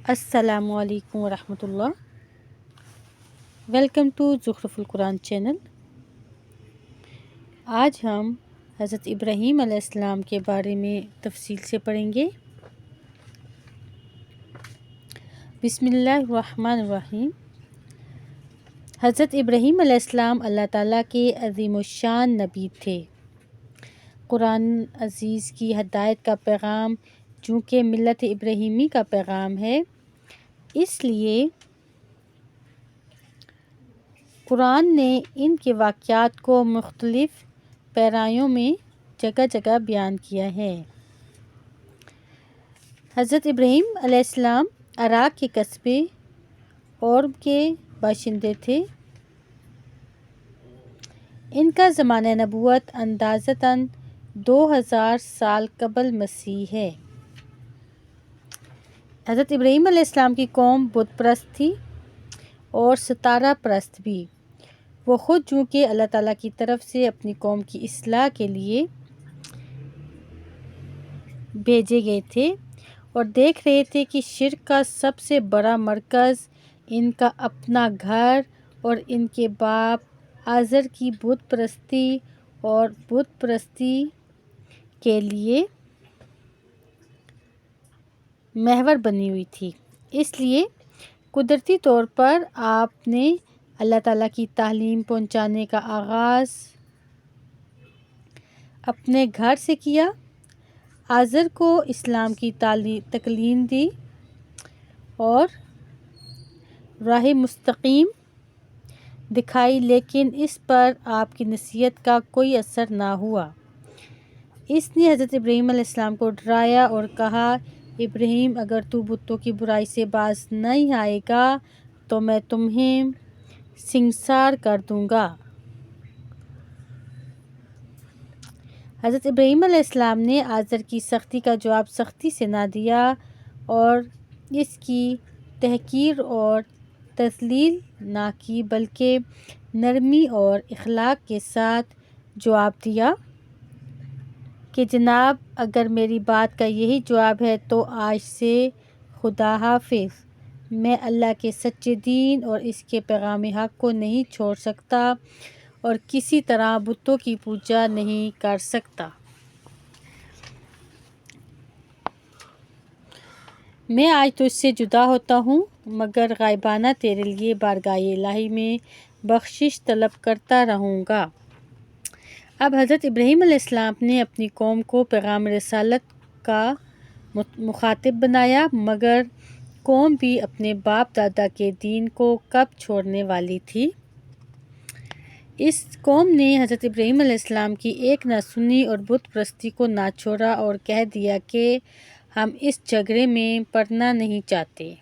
السلام علیکم ورحمۃ اللہ۔ ویلکم ٹو زخرف القرآن چینل۔ آج ہم حضرت ابراہیم علیہ السلام کے بارے میں تفصیل سے پڑھیں گے۔ بسم اللہ الرحمن الرحیم۔ حضرت ابراہیم علیہ السلام اللہ تعالیٰ کے عظیم الشان نبی تھے۔ قرآن عزیز کی ہدایت کا پیغام چونکہ ملت ابراہیمی کا پیغام ہے، اس لیے قرآن نے ان کے واقعات کو مختلف پیرایوں میں جگہ جگہ بیان کیا ہے۔ حضرت ابراہیم علیہ السلام عراق کے قصبے اور کے باشندے تھے۔ ان کا زمانہ نبوت اندازتاً 2000 سال قبل مسیح ہے۔ حضرت ابراہیم علیہ السلام کی قوم بت پرست تھی اور ستارہ پرست بھی۔ وہ خود چونکہ اللہ تعالیٰ کی طرف سے اپنی قوم کی اصلاح کے لیے بھیجے گئے تھے اور دیکھ رہے تھے کہ شرک کا سب سے بڑا مرکز ان کا اپنا گھر اور ان کے باپ آزر کی بت پرستی اور بت پرستی کے لیے محور بنی ہوئی تھی۔ اس لیے قدرتی طور پر آپ نے اللہ تعالیٰ کی تعلیم پہنچانے کا آغاز اپنے گھر سے کیا۔ آزر کو اسلام کی تلقین دی اور راہ مستقیم دکھائی، لیکن اس پر آپ کی نصیحت کا کوئی اثر نہ ہوا۔ اس نے حضرت ابراہیم علیہ السلام کو ڈرایا اور کہا، ابراہیم، اگر تو بتوں کی برائی سے باز نہیں آئے گا تو میں تمہیں سنگسار کر دوں گا۔ حضرت ابراہیم علیہ السلام نے آزر کی سختی کا جواب سختی سے نہ دیا اور اس کی تحقیر اور تذلیل نہ کی، بلکہ نرمی اور اخلاق کے ساتھ جواب دیا کہ جناب، اگر میری بات کا یہی جواب ہے تو آج سے خدا حافظ۔ میں اللہ کے سچے دین اور اس کے پیغام حق کو نہیں چھوڑ سکتا اور کسی طرح بتوں کی پوجا نہیں کر سکتا۔ میں آج تجھ سے جدا ہوتا ہوں، مگر غائبانہ تیرے لیے بارگاہ الہی میں بخشش طلب کرتا رہوں گا۔ اب حضرت ابراہیم علیہ السلام نے اپنی قوم کو پیغام رسالت کا مخاطب بنایا، مگر قوم بھی اپنے باپ دادا کے دین کو کب چھوڑنے والی تھی؟ اس قوم نے حضرت ابراہیم علیہ السلام کی ایک نہ سنی اور بت پرستی کو نہ چھوڑا اور کہہ دیا کہ ہم اس جھگڑے میں پڑنا نہیں چاہتے،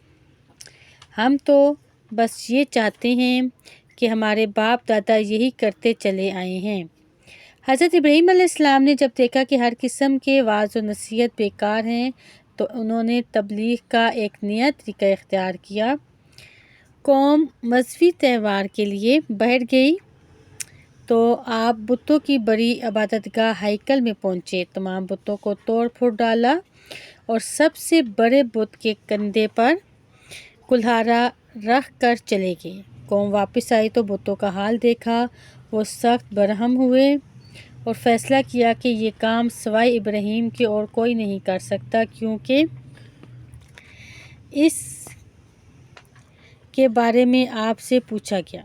ہم تو بس یہ چاہتے ہیں کہ ہمارے باپ دادا یہی کرتے چلے آئے ہیں۔ حضرت ابراہیم علیہ السلام نے جب دیکھا کہ ہر قسم کے وعظ و نصیحت بیکار ہیں تو انہوں نے تبلیغ کا ایک نیا طریقہ اختیار کیا۔ قوم مذہبی تہوار کے لیے باہر گئی تو آپ بتوں کی بڑی عبادت گاہ ہیکل میں پہنچے، تمام بتوں کو توڑ پھوڑ ڈالا اور سب سے بڑے بت کے کندھے پر کلہاڑا رکھ کر چلے گئے۔ قوم واپس آئی تو بتوں کا حال دیکھا، وہ سخت برہم ہوئے اور فیصلہ کیا کہ یہ کام سوائے ابراہیم کے اور کوئی نہیں کر سکتا، کیونکہ اس کے بارے میں آپ سے پوچھا گیا۔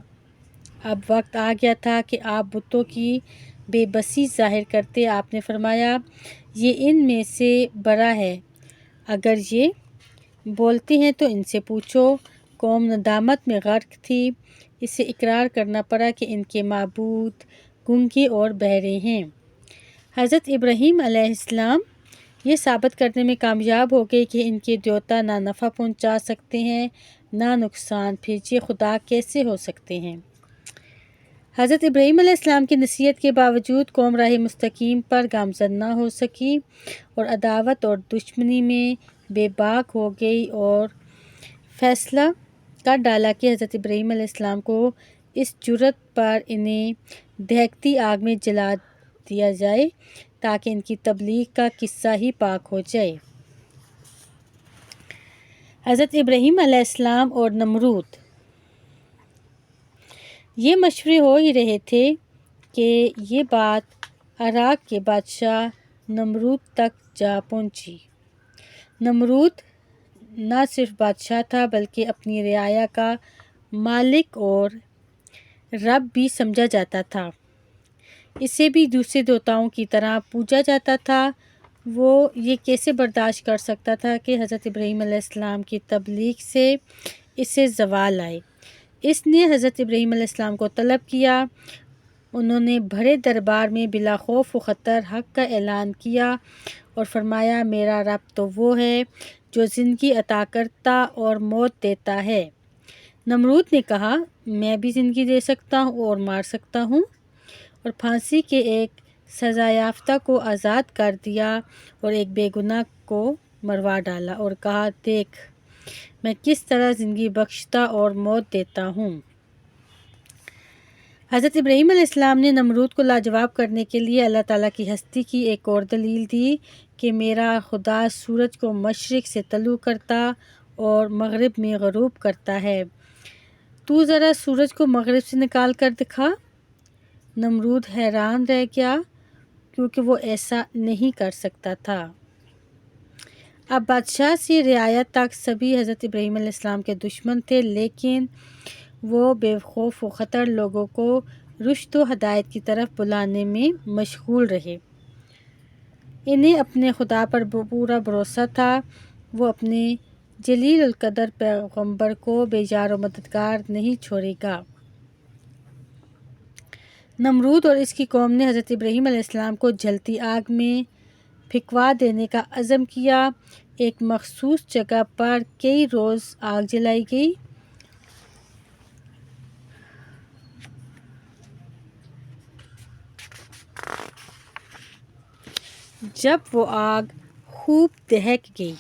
اب وقت آ گیا تھا کہ آپ بتوں کی بے بسی ظاہر کرتے۔ آپ نے فرمایا، یہ ان میں سے بڑا ہے، اگر یہ بولتے ہیں تو ان سے پوچھو۔ قوم ندامت میں غرق تھی، اسے اقرار کرنا پڑا کہ ان کے معبود گونگے اور بہرے ہیں۔ حضرت ابراہیم علیہ السلام یہ ثابت کرنے میں کامیاب ہو گئے کہ ان کے دیوتا نہ نفع پہنچا سکتے ہیں نہ نقصان، پھر یہ خدا کیسے ہو سکتے ہیں؟ حضرت ابراہیم علیہ السلام کی نصیحت کے باوجود قوم راہ مستقیم پر گامزن نہ ہو سکی اور عداوت اور دشمنی میں بے باک ہو گئی اور فیصلہ کر ڈالا کہ حضرت ابراہیم علیہ السلام کو اس جرات پر انہیں دہکتی آگ میں جلا دیا جائے تاکہ ان کی تبلیغ کا قصہ ہی پاک ہو جائے۔ حضرت ابراہیم علیہ السلام اور نمرود۔ یہ مشورے ہو ہی رہے تھے کہ یہ بات عراق کے بادشاہ نمرود تک جا پہنچی۔ نمرود نہ صرف بادشاہ تھا بلکہ اپنی رعایا کا مالک اور رب بھی سمجھا جاتا تھا۔ اسے بھی دوسرے دیوتاؤں کی طرح پوجا جاتا تھا۔ وہ یہ کیسے برداشت کر سکتا تھا کہ حضرت ابراہیم علیہ السلام کی تبلیغ سے اسے زوال آئے۔ اس نے حضرت ابراہیم علیہ السلام کو طلب کیا۔ انہوں نے بڑے دربار میں بلا خوف و خطر حق کا اعلان کیا اور فرمایا، میرا رب تو وہ ہے جو زندگی عطا کرتا اور موت دیتا ہے۔ نمرود نے کہا، میں بھی زندگی دے سکتا ہوں اور مار سکتا ہوں، اور پھانسی کے ایک سزا یافتہ کو آزاد کر دیا اور ایک بے گناہ کو مروا ڈالا اور کہا، دیکھ میں کس طرح زندگی بخشتا اور موت دیتا ہوں۔ حضرت ابراہیم علیہ السلام نے نمرود کو لاجواب کرنے کے لیے اللہ تعالیٰ کی ہستی کی ایک اور دلیل دی کہ میرا خدا سورج کو مشرق سے طلوع کرتا اور مغرب میں غروب کرتا ہے، تو ذرا سورج کو مغرب سے نکال کر دکھا۔ نمرود حیران رہ گیا کیونکہ وہ ایسا نہیں کر سکتا تھا۔ اب بادشاہ سے رعایا تک سبھی حضرت ابراہیم علیہ السلام کے دشمن تھے، لیکن وہ بے خوف و خطر لوگوں کو رشد و ہدایت کی طرف بلانے میں مشغول رہے۔ انہیں اپنے خدا پر پورا بھروسہ تھا، وہ اپنے جلیل القدر پیغمبر کو بے یار و مددگار نہیں چھوڑے گا۔ نمرود اور اس کی قوم نے حضرت ابراہیم علیہ السلام کو جلتی آگ میں پھینکوا دینے کا عزم کیا۔ ایک مخصوص جگہ پر کئی روز آگ جلائی گئی۔ جب وہ آگ خوب دہک گئی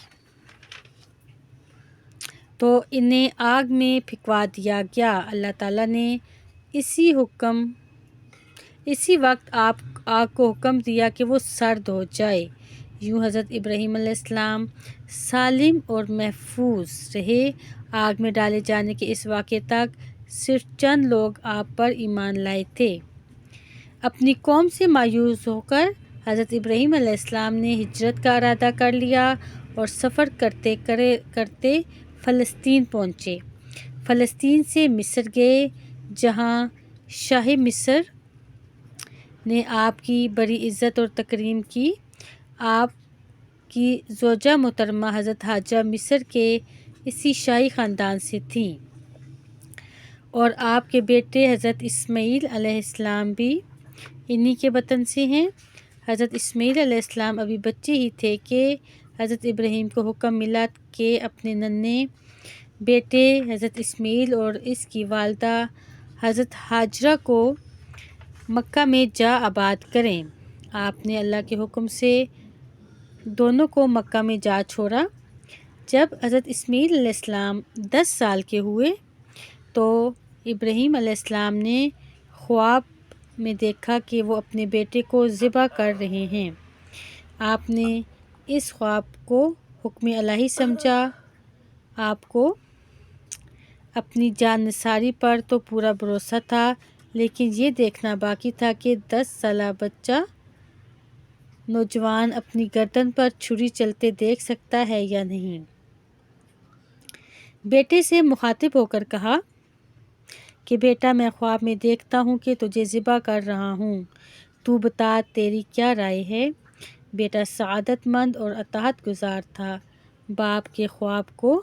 تو انہیں آگ میں پھینکوا دیا گیا۔ اللہ تعالیٰ نے اسی وقت آگ کو حکم دیا کہ وہ سرد ہو جائے۔ یوں حضرت ابراہیم علیہ السلام سالم اور محفوظ رہے۔ آگ میں ڈالے جانے کے اس واقعے تک صرف چند لوگ آپ پر ایمان لائے تھے۔ اپنی قوم سے مایوس ہو کر حضرت ابراہیم علیہ السلام نے ہجرت کا ارادہ کر لیا اور سفر کرتے کرتے فلسطین پہنچے۔ فلسطین سے مصر گئے، جہاں شاہ مصر نے آپ کی بڑی عزت اور تکریم کی۔ آپ کی زوجہ محترمہ حضرت حاجہ مصر کے اسی شاہی خاندان سے تھیں، اور آپ کے بیٹے حضرت اسماعیل علیہ السلام بھی انہی کے وطن سے ہیں۔ حضرت اسماعیل علیہ السلام ابھی بچے ہی تھے کہ حضرت ابراہیم کو حکم ملا کہ اپنے ننھے بیٹے حضرت اسماعیل اور اس کی والدہ حضرت ہاجرہ کو مکہ میں جا آباد کریں۔ آپ نے اللہ کے حکم سے دونوں کو مکہ میں جا چھوڑا۔ جب حضرت اسماعیل علیہ السلام 10 سال کے ہوئے تو ابراہیم علیہ السلام نے خواب میں دیکھا کہ وہ اپنے بیٹے کو ذبح کر رہے ہیں۔ آپ نے اس خواب کو حکم الہی سمجھا۔ آپ کو اپنی جان نثاری پر تو پورا بھروسہ تھا، لیکن یہ دیکھنا باقی تھا کہ 10 سالہ بچہ نوجوان اپنی گردن پر چھری چلتے دیکھ سکتا ہے یا نہیں۔ بیٹے سے مخاطب ہو کر کہا کہ بیٹا، میں خواب میں دیکھتا ہوں کہ تجھے ذبح کر رہا ہوں، تو بتا تیری کیا رائے ہے؟ بیٹا سعادت مند اور اطاعت گزار تھا۔ باپ کے خواب کو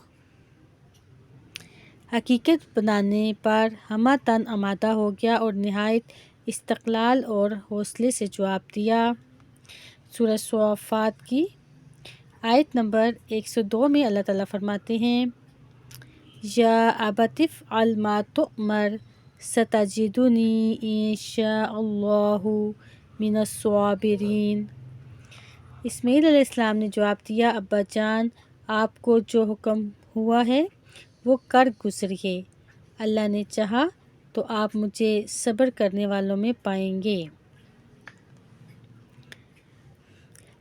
حقیقت بنانے پر ہمہ تن آمادہ ہو گیا اور نہایت استقلال اور حوصلے سے جواب دیا۔ سورہ صافات کی آیت نمبر 102 میں اللہ تعالیٰ فرماتے ہیں، یا ابت افعل ما تؤمر ستجدنی ان شاء اللہ من الصابرین۔ اسماعیل علیہ السلام نے جواب دیا، ابا جان، آپ کو جو حکم ہوا ہے وہ کر گزریے، اللہ نے چاہا تو آپ مجھے صبر کرنے والوں میں پائیں گے۔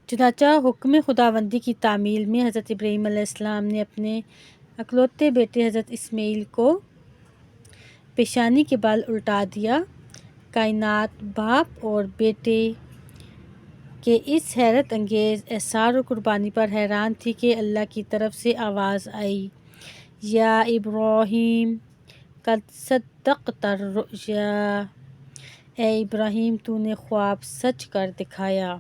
چنانچہ حکم خداوندی کی تعمیل میں حضرت ابراہیم علیہ السلام نے اپنے اکلوتے بیٹے حضرت اسماعیل کو پیشانی کے بال الٹا دیا۔ کائنات باپ اور بیٹے کے اس حیرت انگیز احسار و قربانی پر حیران تھی کہ اللہ کی طرف سے آواز آئی، یا ابراہیم قد صدقت الرؤیا، اے ابراہیم تو نے خواب سچ کر دکھایا۔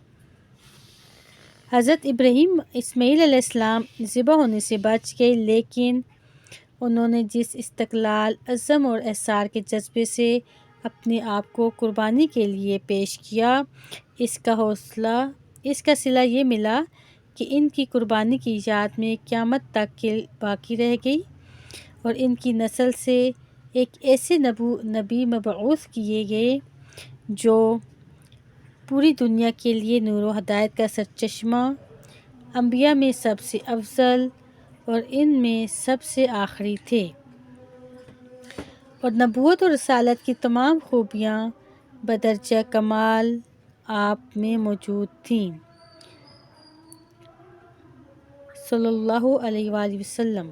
حضرت اسماعیل علیہ السلام ذبح ہونے سے بچ گئے، لیکن انہوں نے جس استقلال، عزم اور احسار کے جذبے سے اپنے آپ کو قربانی کے لیے پیش کیا، اس کا صلہ یہ ملا کہ ان کی قربانی کی یاد میں قیامت تک باقی رہ گئی اور ان کی نسل سے ایک ایسے نبی مبعوث کیے گئے جو پوری دنیا کے لیے نور و ہدایت کا سرچشمہ، انبیاء میں سب سے افضل اور ان میں سب سے آخری تھے، اور نبوت اور رسالت کی تمام خوبیاں بدرجہ کمال آپ میں موجود تھیں، صلی اللہ علیہ وآلہ وسلم۔